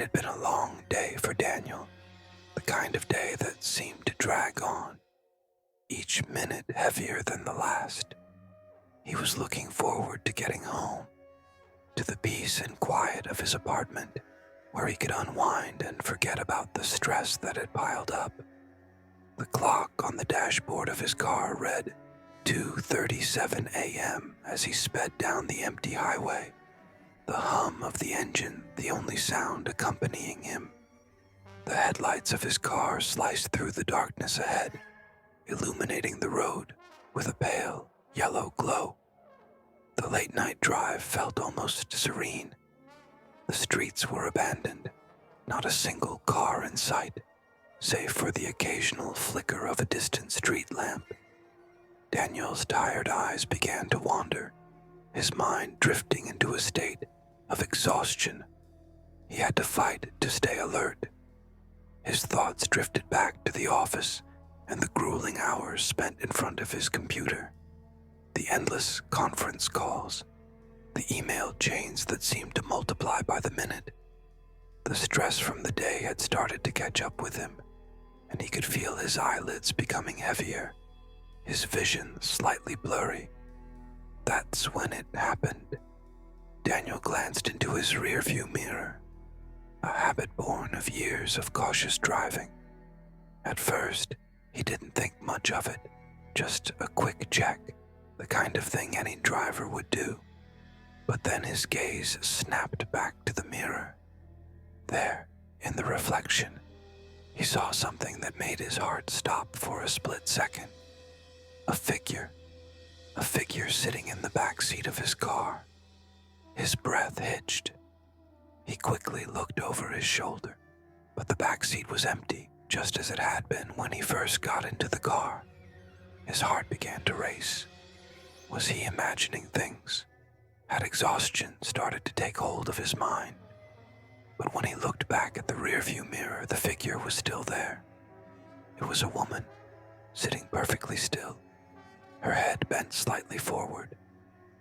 had been a long day for Daniel, the kind of day that seemed to drag on, each minute heavier than the last. He was looking forward to getting home, to the peace and quiet of his apartment, where he could unwind and forget about the stress that had piled up. The clock on the dashboard of his car read 2:37 a.m. as he sped down the empty highway, the hum of the engine the only sound accompanying him. The headlights of his car sliced through the darkness ahead, illuminating the road with a pale, yellow glow. The late-night drive felt almost serene. The streets were abandoned, not a single car in sight, save for the occasional flicker of a distant street lamp. Daniel's tired eyes began to wander, his mind drifting into a state of exhaustion. He had to fight to stay alert. His thoughts drifted back to the office and the grueling hours spent in front of his computer, the endless conference calls, the email chains that seemed to multiply by the minute. The stress from the day had started to catch up with him, and he could feel his eyelids becoming heavier, his vision slightly blurry. That's when it happened. Daniel glanced into his rearview mirror, a habit born of years of cautious driving. At first, he didn't think much of it, just a quick check, the kind of thing any driver would do. But then his gaze snapped back to the mirror. There, in the reflection, he saw something that made his heart stop for a split second. A figure sitting in the back seat of his car. His breath hitched. He quickly looked over his shoulder, but the back seat was empty, just as it had been when he first got into the car. His heart began to race. Was he imagining things? Had exhaustion started to take hold of his mind? But when he looked back at the rearview mirror, the figure was still there. It was a woman, sitting perfectly still, her head bent slightly forward,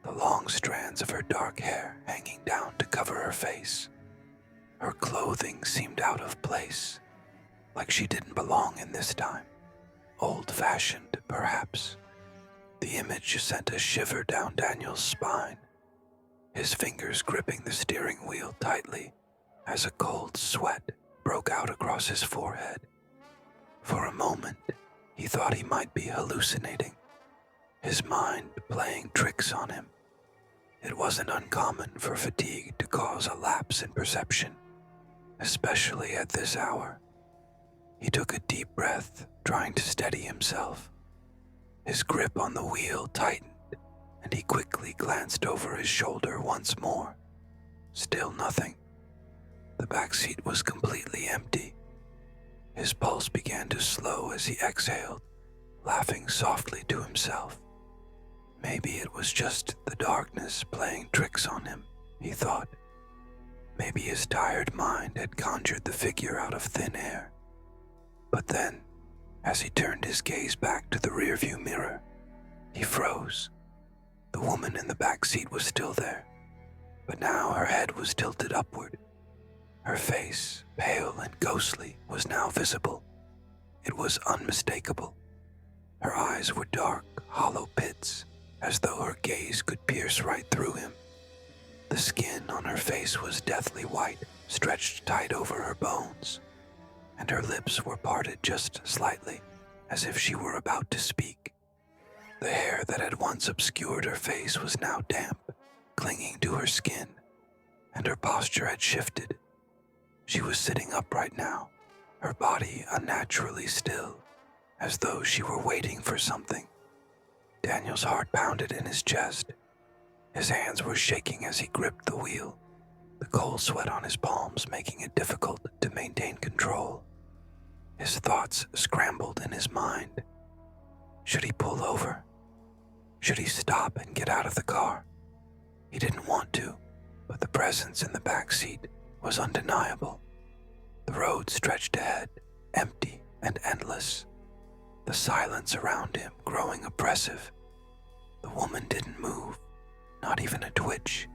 the long strands of her dark hair hanging down to cover her face. Her clothing seemed out of place, like she didn't belong in this time. Old-fashioned, perhaps. The image sent a shiver down Daniel's spine, his fingers gripping the steering wheel tightly as a cold sweat broke out across his forehead. For a moment, he thought he might be hallucinating, his mind playing tricks on him. It wasn't uncommon for fatigue to cause a lapse in perception, especially at this hour. He took a deep breath, trying to steady himself. His grip on the wheel tightened, and he quickly glanced over his shoulder once more. Still nothing. The back seat was completely empty. His pulse began to slow as he exhaled, laughing softly to himself. Maybe it was just the darkness playing tricks on him, he thought. Maybe his tired mind had conjured the figure out of thin air. But then, as he turned his gaze back to the rearview mirror, he froze. The woman in the back seat was still there, but now her head was tilted upward. Her face, pale and ghostly, was now visible. It was unmistakable. Her eyes were dark, hollow pits, as though her gaze could pierce right through him. The skin on her face was deathly white, stretched tight over her bones, and her lips were parted just slightly, as if she were about to speak. The hair that had once obscured her face was now damp, clinging to her skin, and her posture had shifted. She was sitting upright now, her body unnaturally still, as though she were waiting for something. Daniel's heart pounded in his chest. His hands were shaking as he gripped the wheel, the cold sweat on his palms making it difficult to maintain control. His thoughts scrambled in his mind. Should he pull over? Should he stop and get out of the car? He didn't want to, but the presence in the back seat was undeniable. The road stretched ahead, empty and endless, the silence around him growing oppressive. The woman didn't move, not even a twitch.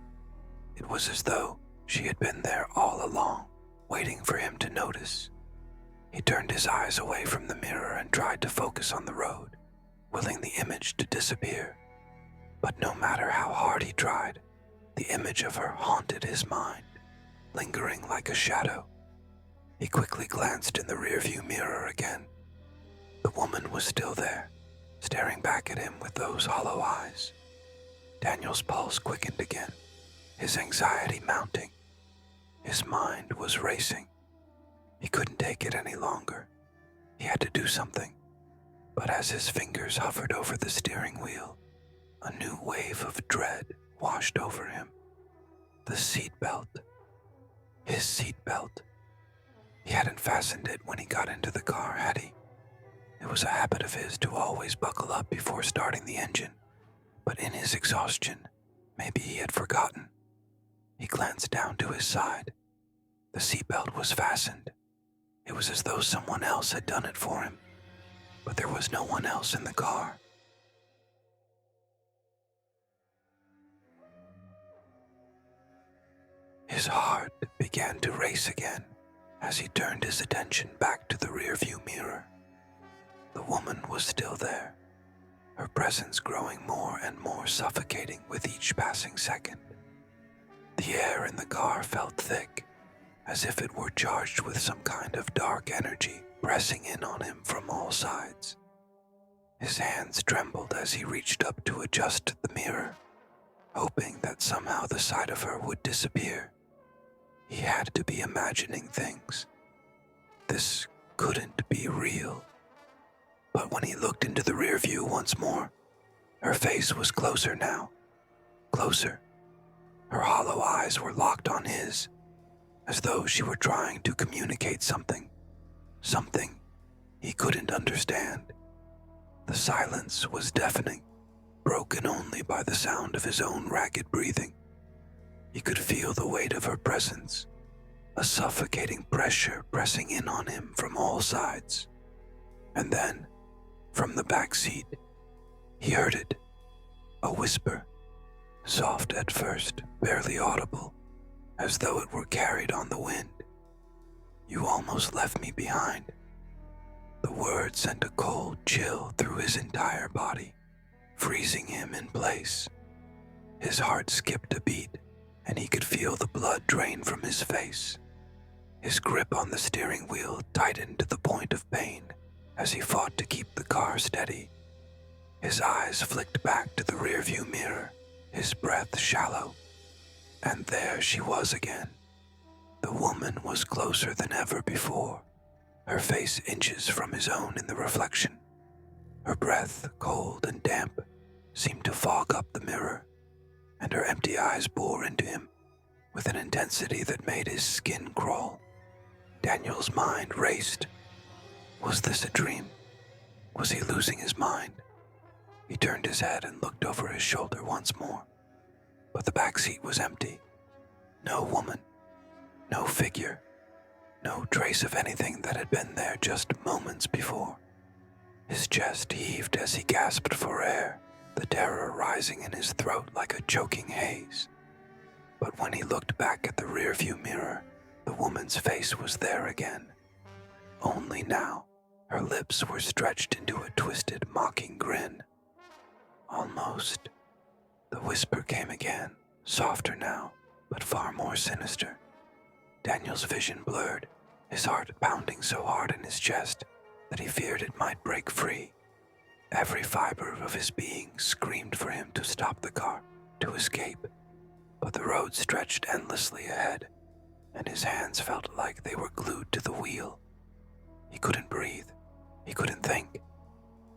It was as though she had been there all along, waiting waiting for him to notice. He turned his eyes away from the mirror and tried to focus on the road, willing the image to disappear. But no matter how hard he tried, the image of her haunted his mind, lingering like a shadow. He quickly glanced in the rearview mirror again. The woman was still there, staring back at him with those hollow eyes. Daniel's pulse quickened again, his anxiety mounting. His mind was racing. He couldn't take it any longer. He had to do something. But as his fingers hovered over the steering wheel, a new wave of dread washed over him. The seatbelt. His seatbelt. He hadn't fastened it when he got into the car, had he? It was a habit of his to always buckle up before starting the engine, but in his exhaustion, maybe he had forgotten. He glanced down to his side. The seatbelt was fastened. It was as though someone else had done it for him, but there was no one else in the car. His heart began to race again as he turned his attention back to the rearview mirror. The woman was still there, her presence growing more and more suffocating with each passing second. The air in the car felt thick, as if it were charged with some kind of dark energy pressing in on him from all sides. His hands trembled as he reached up to adjust the mirror, hoping that somehow the sight of her would disappear. He had to be imagining things. This couldn't be real. But when he looked into the rear view once more, her face was closer now. Closer. Her hollow eyes were locked on his, as though she were trying to communicate something. Something he couldn't understand. The silence was deafening, broken only by the sound of his own ragged breathing. He could feel the weight of her presence, a suffocating pressure pressing in on him from all sides. And then, from the back seat, he heard it, a whisper, soft at first, barely audible, as though it were carried on the wind. "You almost left me behind." The word sent a cold chill through his entire body, freezing him in place. His heart skipped a beat, and he could feel the blood drain from his face. His grip on the steering wheel tightened to the point of pain as he fought to keep the car steady. His eyes flicked back to the rearview mirror, his breath shallow. And there she was again. The woman was closer than ever before, her face inches from his own in the reflection. Her breath, cold and damp, seemed to fog up the mirror, and her empty eyes bore into him with an intensity that made his skin crawl. Daniel's mind raced. Was this a dream? Was he losing his mind? He turned his head and looked over his shoulder once more, but the back seat was empty. No woman, no figure, no trace of anything that had been there just moments before. His chest heaved as he gasped for air, the terror rising in his throat like a choking haze. But when he looked back at the rearview mirror, the woman's face was there again. Only now, her lips were stretched into a twisted, mocking grin. "Almost." The whisper came again, softer now, but far more sinister. Daniel's vision blurred, his heart pounding so hard in his chest that he feared it might break free. Every fiber of his being screamed for him to stop the car, to escape. But the road stretched endlessly ahead, and his hands felt like they were glued to the wheel. He couldn't breathe. He couldn't think.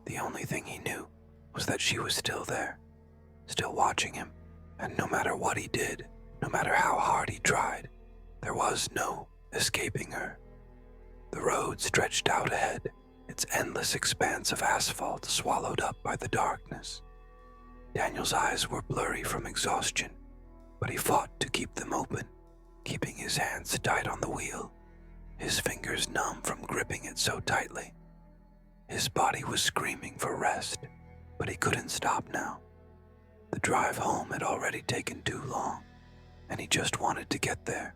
The only thing he knew was that she was still there, still watching him, and no matter what he did, no matter how hard he tried, there was no escaping her. The road stretched out ahead, its endless expanse of asphalt swallowed up by the darkness. Daniel's eyes were blurry from exhaustion, but he fought to keep them open, keeping his hands tight on the wheel, his fingers numb from gripping it so tightly. His body was screaming for rest, but he couldn't stop now. The drive home had already taken too long, and he just wanted to get there.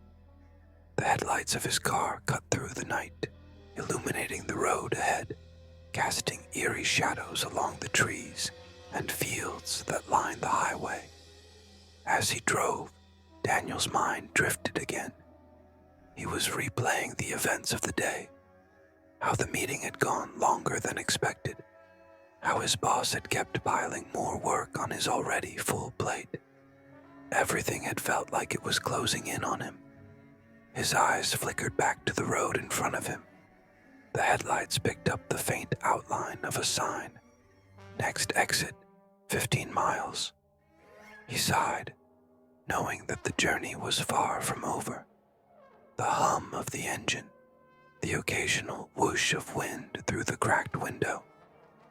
The headlights of his car cut through the night, illuminating the road ahead, casting eerie shadows along the trees and fields that lined the highway. As he drove, Daniel's mind drifted again. He was replaying the events of the day, how the meeting had gone longer than expected, how his boss had kept piling more work on his already full plate. Everything had felt like it was closing in on him. His eyes flickered back to the road in front of him. The headlights picked up the faint outline of a sign. Next exit, 15 miles. He sighed, knowing that the journey was far from over. The hum of the engine, the occasional whoosh of wind through the cracked window,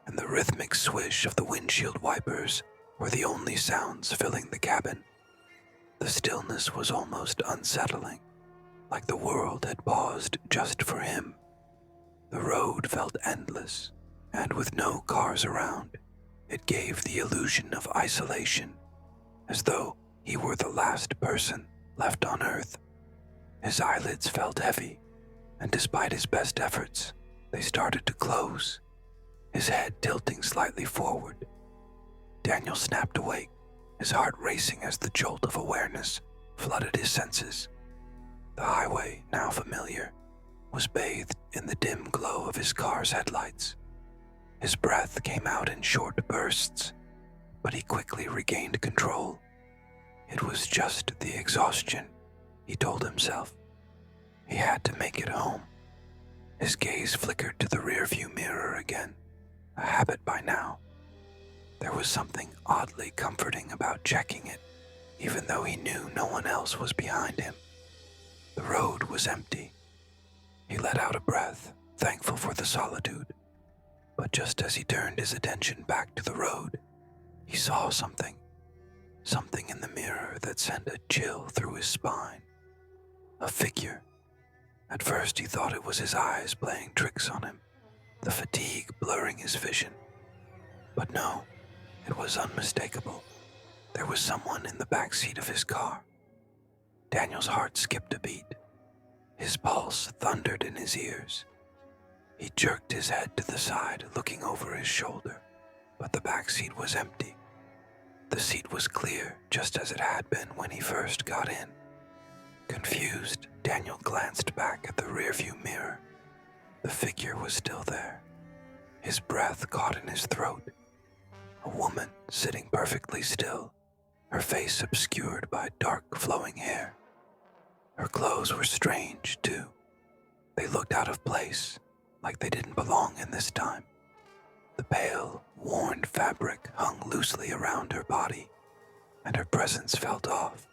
and the rhythmic swish of the windshield wipers were the only sounds filling the cabin. The stillness was almost unsettling, like the world had paused just for him. The road felt endless, and with no cars around, it gave the illusion of isolation, as though he were the last person left on Earth. His eyelids felt heavy, and despite his best efforts, they started to close, his head tilting slightly forward. Daniel snapped awake, his heart racing as the jolt of awareness flooded his senses. The highway, now familiar, was bathed in the dim glow of his car's headlights. His breath came out in short bursts, but he quickly regained control. It was just the exhaustion, he told himself. He had to make it home. His gaze flickered to the rearview mirror again, a habit by now. There was something oddly comforting about checking it, even though he knew no one else was behind him. The road was empty. He let out a breath, thankful for the solitude. But just as he turned his attention back to the road, he saw something in the mirror that sent a chill through his spine. A figure. At first he thought it was his eyes playing tricks on him, the fatigue blurring his vision. But no, it was unmistakable. There was someone in the back seat of his car. Daniel's heart skipped a beat. His pulse thundered in his ears. He jerked his head to the side, looking over his shoulder, but the back seat was empty. The seat was clear, just as it had been when he first got in. Confused, Daniel glanced back at the rearview mirror. The figure was still there. His breath caught in his throat. A woman sitting perfectly still, her face obscured by dark flowing hair. Her clothes were strange, too. They looked out of place, like they didn't belong in this time. The pale, worn fabric hung loosely around her body, and her presence felt off.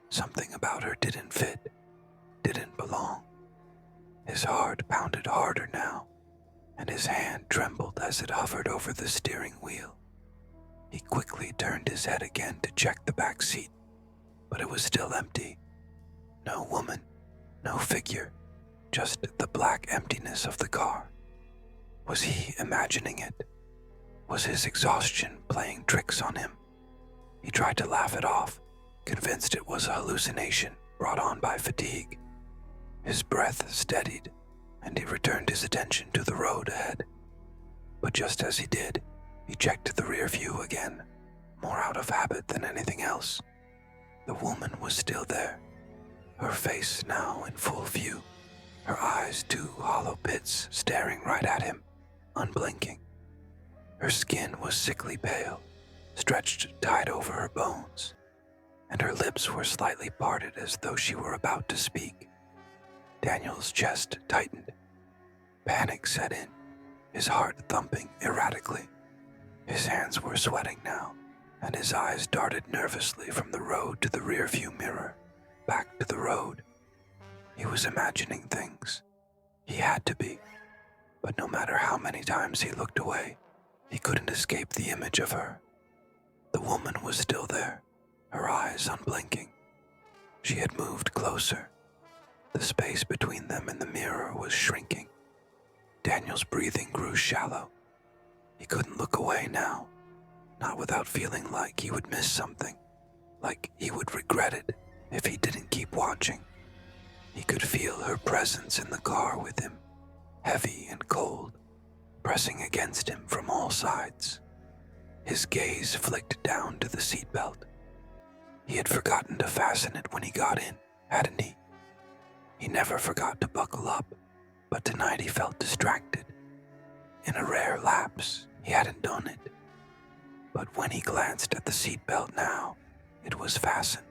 Something about her didn't fit, didn't belong. His heart pounded harder now, and his hand trembled as it hovered over the steering wheel. He quickly turned his head again to check the back seat, but it was still empty. No woman, no figure, just the black emptiness of the car. Was he imagining it? Was his exhaustion playing tricks on him? He tried to laugh it off, convinced it was a hallucination brought on by fatigue. His breath steadied, and he returned his attention to the road ahead. But just as he did, he checked the rear view again, more out of habit than anything else. The woman was still there, her face now in full view, her eyes two hollow pits staring right at him, unblinking. Her skin was sickly pale, stretched tight over her bones, and her lips were slightly parted as though she were about to speak. Daniel's chest tightened. Panic set in, his heart thumping erratically. His hands were sweating now, and his eyes darted nervously from the road to the rearview mirror, back to the road. He was imagining things. He had to be. But no matter how many times he looked away, he couldn't escape the image of her. The woman was still there, her eyes unblinking. She had moved closer. The space between them and the mirror was shrinking. Daniel's breathing grew shallow. He couldn't look away now, not without feeling like he would miss something, like he would regret it if he didn't keep watching. He could feel her presence in the car with him, heavy and cold, pressing against him from all sides. His gaze flicked down to the seatbelt. He had forgotten to fasten it when he got in, hadn't he? He never forgot to buckle up, but tonight he felt distracted. In a rare lapse, he hadn't done it. But when he glanced at the seatbelt now, it was fastened,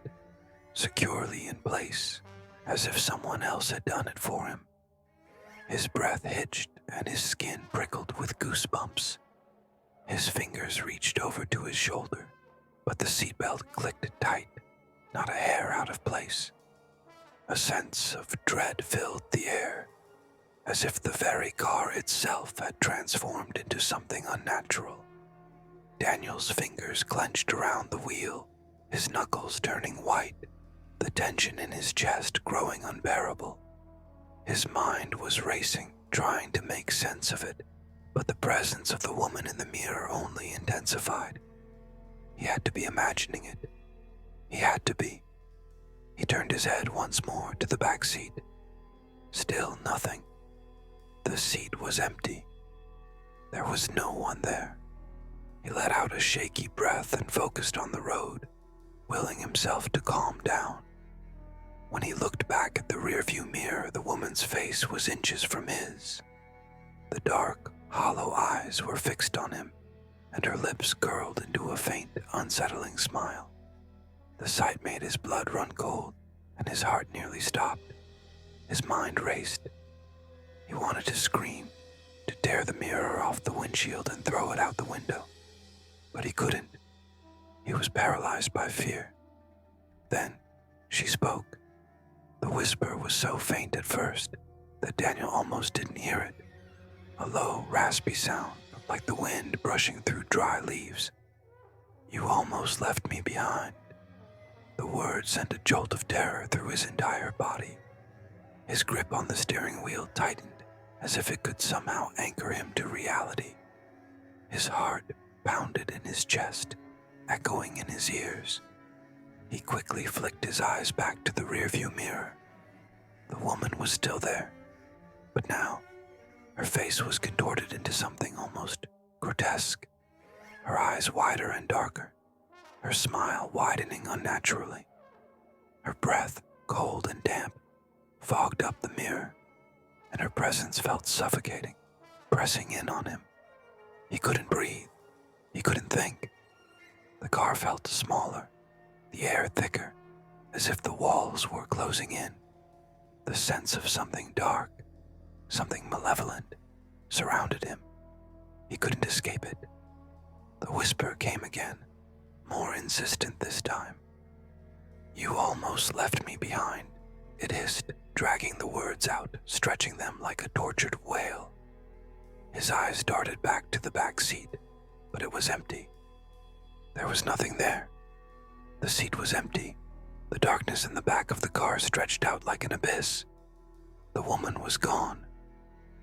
securely in place, as if someone else had done it for him. His breath hitched and his skin prickled with goosebumps. His fingers reached over to his shoulder, but the seatbelt clicked tight, not a hair out of place. A sense of dread filled the air, as if the very car itself had transformed into something unnatural. Daniel's fingers clenched around the wheel, his knuckles turning white, the tension in his chest growing unbearable. His mind was racing, trying to make sense of it, but the presence of the woman in the mirror only intensified. He had to be imagining it. He had to be. He turned his head once more to the back seat. Still nothing. The seat was empty. There was no one there. He let out a shaky breath and focused on the road, willing himself to calm down. When he looked back at the rearview mirror, the woman's face was inches from his. The dark, hollow eyes were fixed on him, and her lips curled into a faint, unsettling smile. The sight made his blood run cold, and his heart nearly stopped. His mind raced. He wanted to scream, to tear the mirror off the windshield and throw it out the window. But he couldn't. He was paralyzed by fear. Then she spoke. The whisper was so faint at first that Daniel almost didn't hear it. A low, raspy sound, like the wind brushing through dry leaves. "You almost left me behind." The word sent a jolt of terror through his entire body. His grip on the steering wheel tightened, as if it could somehow anchor him to reality. His heart pounded in his chest, echoing in his ears. He quickly flicked his eyes back to the rearview mirror. The woman was still there, but now her face was contorted into something almost grotesque, her eyes wider and darker, her smile widening unnaturally. Her breath, cold and damp, fogged up the mirror, and her presence felt suffocating, pressing in on him. He couldn't breathe. He couldn't think. The car felt smaller, the air thicker, as if the walls were closing in. The sense of something dark, something malevolent, surrounded him. He couldn't escape it. The whisper came again, more insistent this time. "You almost left me behind," it hissed, dragging the words out, stretching them like a tortured wail. His eyes darted back to the back seat, but it was empty. There was nothing there. The seat was empty. The darkness in the back of the car stretched out like an abyss. The woman was gone,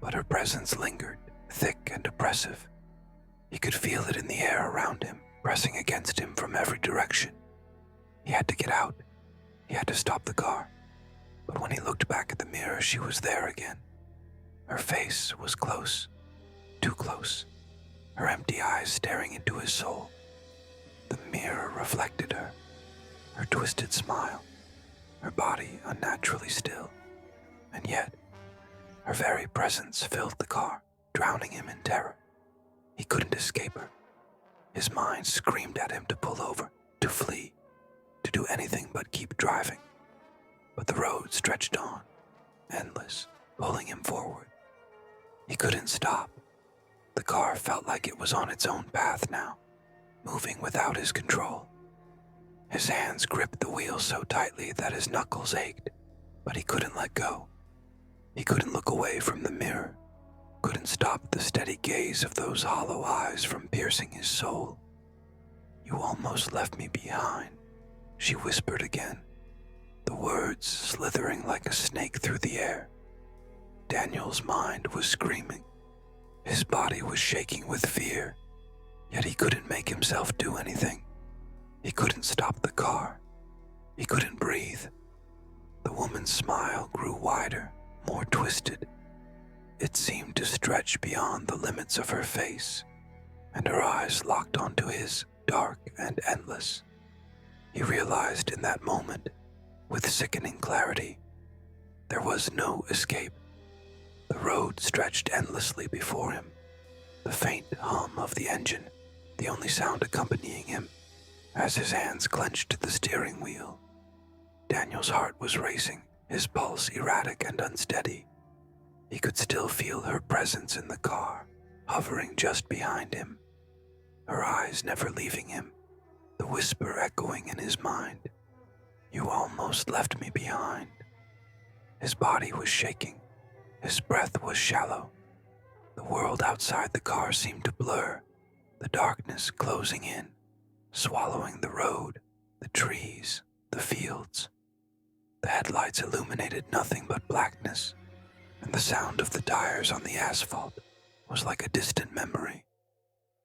but her presence lingered, thick and oppressive. He could feel it in the air around him, pressing against him from every direction. He had to get out. He had to stop the car. But when he looked back at the mirror, she was there again. Her face was close, too close, her empty eyes staring into his soul. The mirror reflected her, her twisted smile, her body unnaturally still, and yet her very presence filled the car, drowning him in terror. He couldn't escape her. His mind screamed at him to pull over, to flee, to do anything but keep driving. But the road stretched on, endless, pulling him forward. He couldn't stop. The car felt like it was on its own path now, moving without his control. His hands gripped the wheel so tightly that his knuckles ached, but he couldn't let go. He couldn't look away from the mirror, couldn't stop the steady gaze of those hollow eyes from piercing his soul. "You almost left me behind," she whispered again, the words slithering like a snake through the air. Daniel's mind was screaming. His body was shaking with fear, yet he couldn't make himself do anything. He couldn't stop the car. He couldn't breathe. The woman's smile grew wider, more twisted. It seemed to stretch beyond the limits of her face, and her eyes locked onto his, dark and endless. He realized in that moment, with sickening clarity, there was no escape. The road stretched endlessly before him, the faint hum of the engine, the only sound accompanying him, as his hands clenched to the steering wheel. Daniel's heart was racing, his pulse erratic and unsteady. He could still feel her presence in the car, hovering just behind him, her eyes never leaving him, the whisper echoing in his mind. "You almost left me behind." His body was shaking, his breath was shallow. The world outside the car seemed to blur, the darkness closing in, swallowing the road, the trees, the fields. The headlights illuminated nothing but blackness, and the sound of the tires on the asphalt was like a distant memory.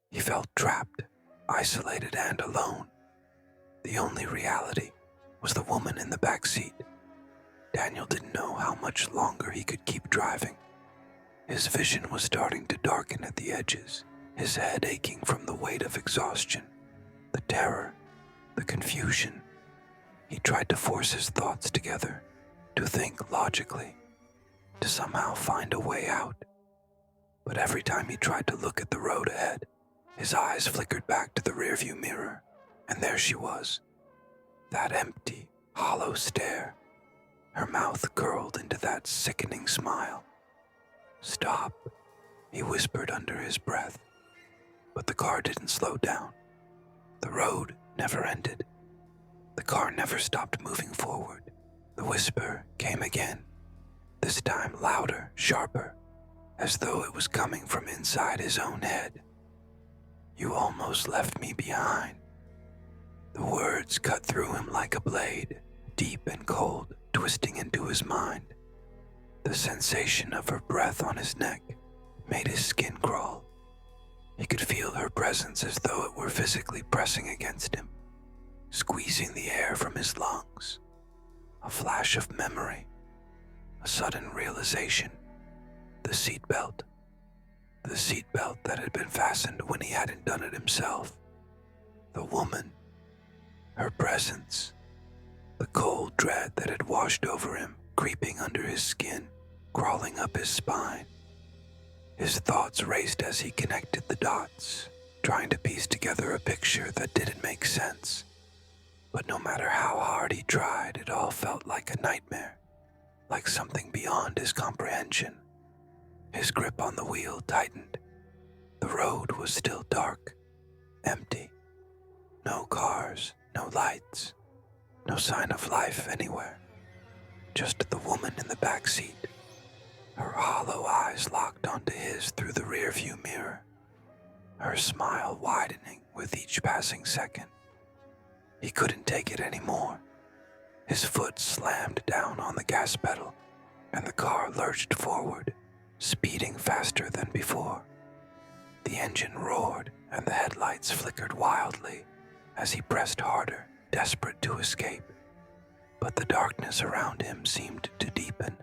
He felt trapped, isolated and alone. The only reality was the woman in the back seat. Daniel didn't know how much longer he could keep driving. His vision was starting to darken at the edges, his head aching from the weight of exhaustion, the terror, the confusion. He tried to force his thoughts together, to think logically, to somehow find a way out. But every time he tried to look at the road ahead, his eyes flickered back to the rearview mirror, and there she was, that empty, hollow stare, her mouth curled into that sickening smile. "Stop," he whispered under his breath. But the car didn't slow down. The road never ended. The car never stopped moving forward. The whisper came again, this time louder, sharper, as though it was coming from inside his own head. "You almost left me behind." The words cut through him like a blade, deep and cold, twisting into his mind. The sensation of her breath on his neck made his skin crawl. He could feel her presence as though it were physically pressing against him, squeezing the air from his lungs. A flash of memory, a sudden realization. The seatbelt that had been fastened when he hadn't done it himself. The woman, her presence, the cold dread that had washed over him, creeping under his skin, crawling up his spine. His thoughts raced as he connected the dots, trying to piece together a picture that didn't make sense. But no matter how hard he tried, it all felt like a nightmare, like something beyond his comprehension. His grip on the wheel tightened. The road was still dark, empty. No cars, no lights, no sign of life anywhere. Just the woman in the back seat, her hollow eyes locked onto his through the rearview mirror, her smile widening with each passing second. He couldn't take it anymore. His foot slammed down on the gas pedal, and the car lurched forward, speeding faster than before. The engine roared, and the headlights flickered wildly as he pressed harder, desperate to escape. But the darkness around him seemed to deepen,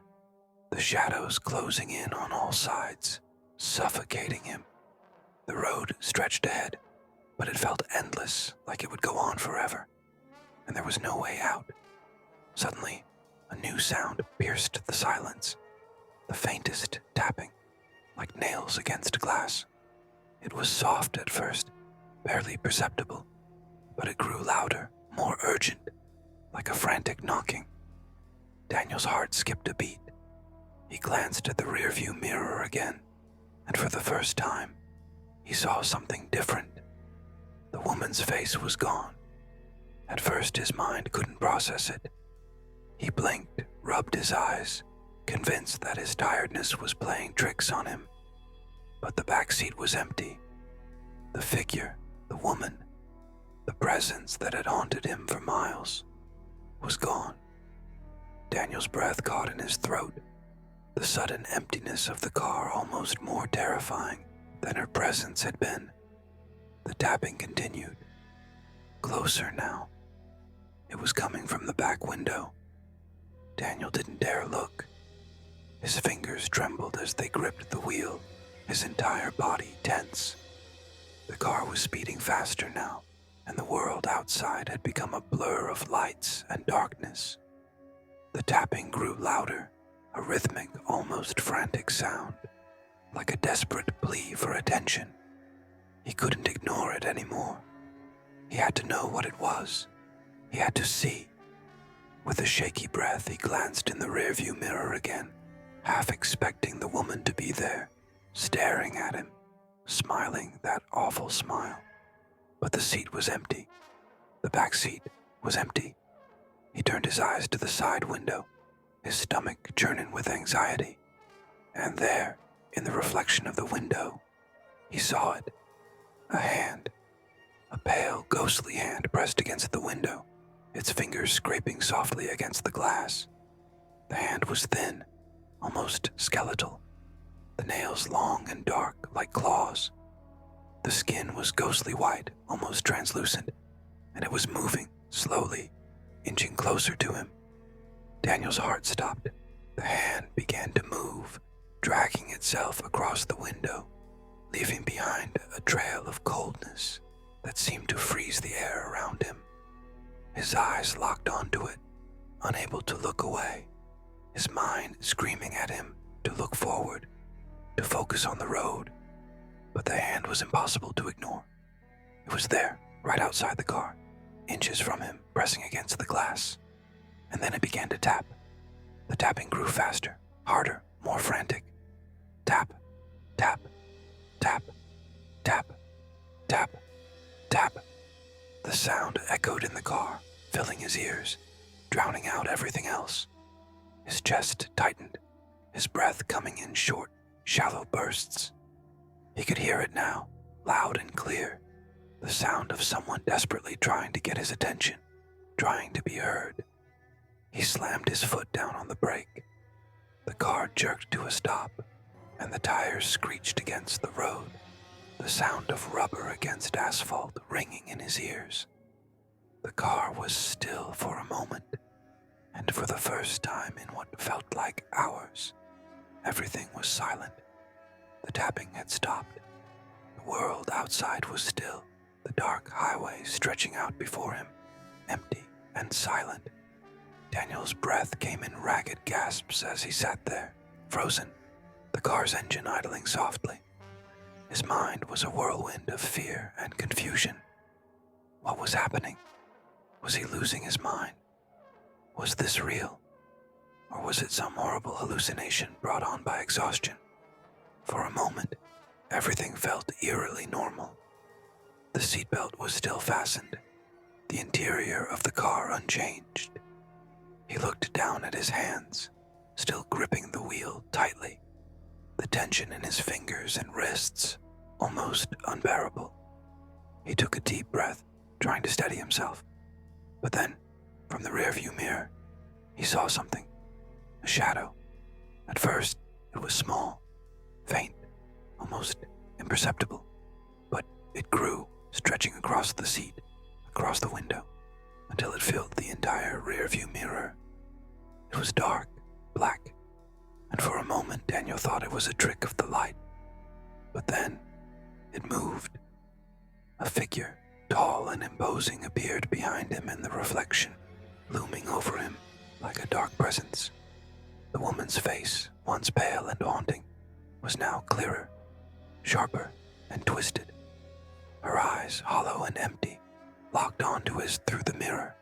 the shadows closing in on all sides, suffocating him. The road stretched ahead, but it felt endless, like it would go on forever, and there was no way out. Suddenly, a new sound pierced the silence, the faintest tapping, like nails against glass. It was soft at first, barely perceptible, but it grew louder, more urgent, like a frantic knocking. Daniel's heart skipped a beat. He glanced at the rearview mirror again, and for the first time, he saw something different. The woman's face was gone. At first, his mind couldn't process it. He blinked, rubbed his eyes, convinced that his tiredness was playing tricks on him. But the back seat was empty. The figure, the woman, the presence that had haunted him for miles, was gone. Daniel's breath caught in his throat, the sudden emptiness of the car almost more terrifying than her presence had been. The tapping continued. Closer now. It was coming from the back window. Daniel didn't dare look. His fingers trembled as they gripped the wheel, his entire body tense. The car was speeding faster now, and the world outside had become a blur of lights and darkness. The tapping grew louder, a rhythmic, almost frantic sound, like a desperate plea for attention. He couldn't ignore it anymore. He had to know what it was. He had to see. With a shaky breath, he glanced in the rearview mirror again, half expecting the woman to be there, staring at him, smiling that awful smile. But the seat was empty. The back seat was empty. He turned his eyes to the side window, his stomach churning with anxiety. And there, in the reflection of the window, he saw it. A hand. A pale, ghostly hand pressed against the window, its fingers scraping softly against the glass. The hand was thin, almost skeletal, the nails long and dark like claws. The skin was ghostly white, almost translucent, and it was moving, slowly, inching closer to him. Daniel's heart stopped. The hand began to move, dragging itself across the window, leaving behind a trail of coldness that seemed to freeze the air around him. His eyes locked onto it, unable to look away, his mind screaming at him to look forward, to focus on the road. But the hand was impossible to ignore. It was there, right outside the car, inches from him, pressing against the glass. And then it began to tap. The tapping grew faster, harder, more frantic. Tap, tap, tap, tap, tap, tap. The sound echoed in the car, filling his ears, drowning out everything else. His chest tightened, his breath coming in short, shallow bursts. He could hear it now, loud and clear, the sound of someone desperately trying to get his attention, trying to be heard. He slammed his foot down on the brake. The car jerked to a stop, and the tires screeched against the road, the sound of rubber against asphalt ringing in his ears. The car was still for a moment, and for the first time in what felt like hours, everything was silent. The tapping had stopped. The world outside was still, the dark highway stretching out before him, empty and silent. Daniel's breath came in ragged gasps as he sat there, frozen, the car's engine idling softly. His mind was a whirlwind of fear and confusion. What was happening? Was he losing his mind? Was this real? Or was it some horrible hallucination brought on by exhaustion? For a moment, everything felt eerily normal. The seatbelt was still fastened, the interior of the car unchanged. He looked down at his hands, still gripping the wheel tightly, the tension in his fingers and wrists almost unbearable. He took a deep breath, trying to steady himself. But then, from the rearview mirror, he saw something, a shadow. At first, it was small, faint, almost imperceptible, but it grew, stretching across the seat, across the window, until it filled the entire rearview mirror. It was dark, black, and for a moment Daniel thought it was a trick of the light. But then, it moved. A figure, tall and imposing, appeared behind him in the reflection, looming over him like a dark presence. The woman's face, once pale and haunting, was now clearer, sharper, and twisted. Her eyes, hollow and empty, locked onto his through the mirror,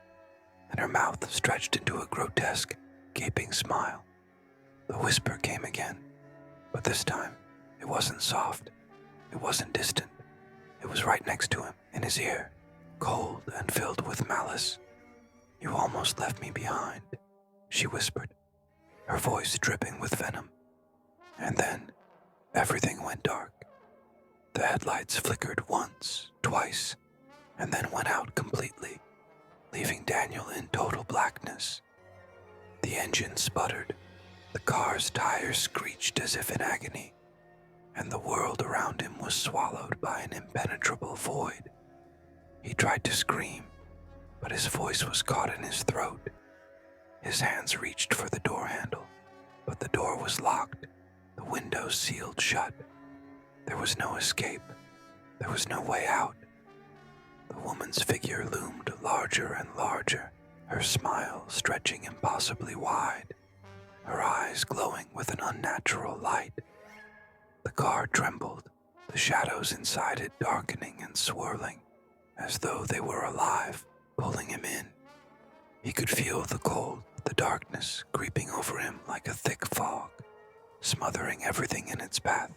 and her mouth stretched into a grotesque, gaping smile. The whisper came again, but this time it wasn't soft, it wasn't distant. It was right next to him, in his ear, cold and filled with malice. "You almost left me behind," she whispered, her voice dripping with venom. And then, everything went dark. The headlights flickered once, twice, and then went out completely, leaving Daniel in total blackness. The engine sputtered, the car's tires screeched as if in agony, and the world around him was swallowed by an impenetrable void. He tried to scream, but his voice was caught in his throat. His hands reached for the door handle, but the door was locked, the windows sealed shut. There was no escape. There was no way out. The woman's figure loomed larger and larger, her smile stretching impossibly wide, her eyes glowing with an unnatural light. The car trembled, the shadows inside it darkening and swirling, as though they were alive, pulling him in. He could feel the cold, the darkness creeping over him like a thick fog, smothering everything in its path.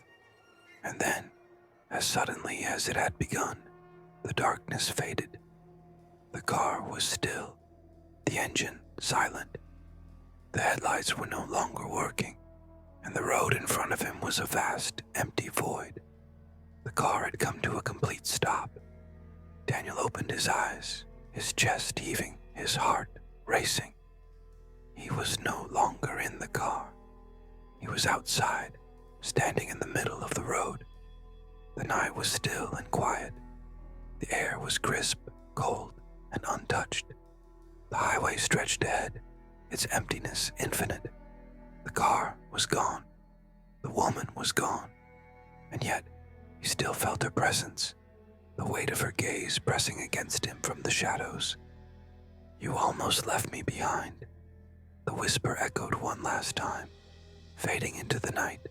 And then, as suddenly as it had begun, the darkness faded. The car was still, the engine silent. The headlights were no longer working, and the road in front of him was a vast, empty void. The car had come to a complete stop. Daniel opened his eyes, his chest heaving, his heart racing. He was no longer in the car. He was outside, standing in the middle of the road. The night was still and quiet. The air was crisp, cold, and untouched. The highway stretched ahead, its emptiness infinite. The car was gone. The woman was gone. And yet, he still felt her presence, the weight of her gaze pressing against him from the shadows. "You almost left me behind," the whisper echoed one last time, fading into the night.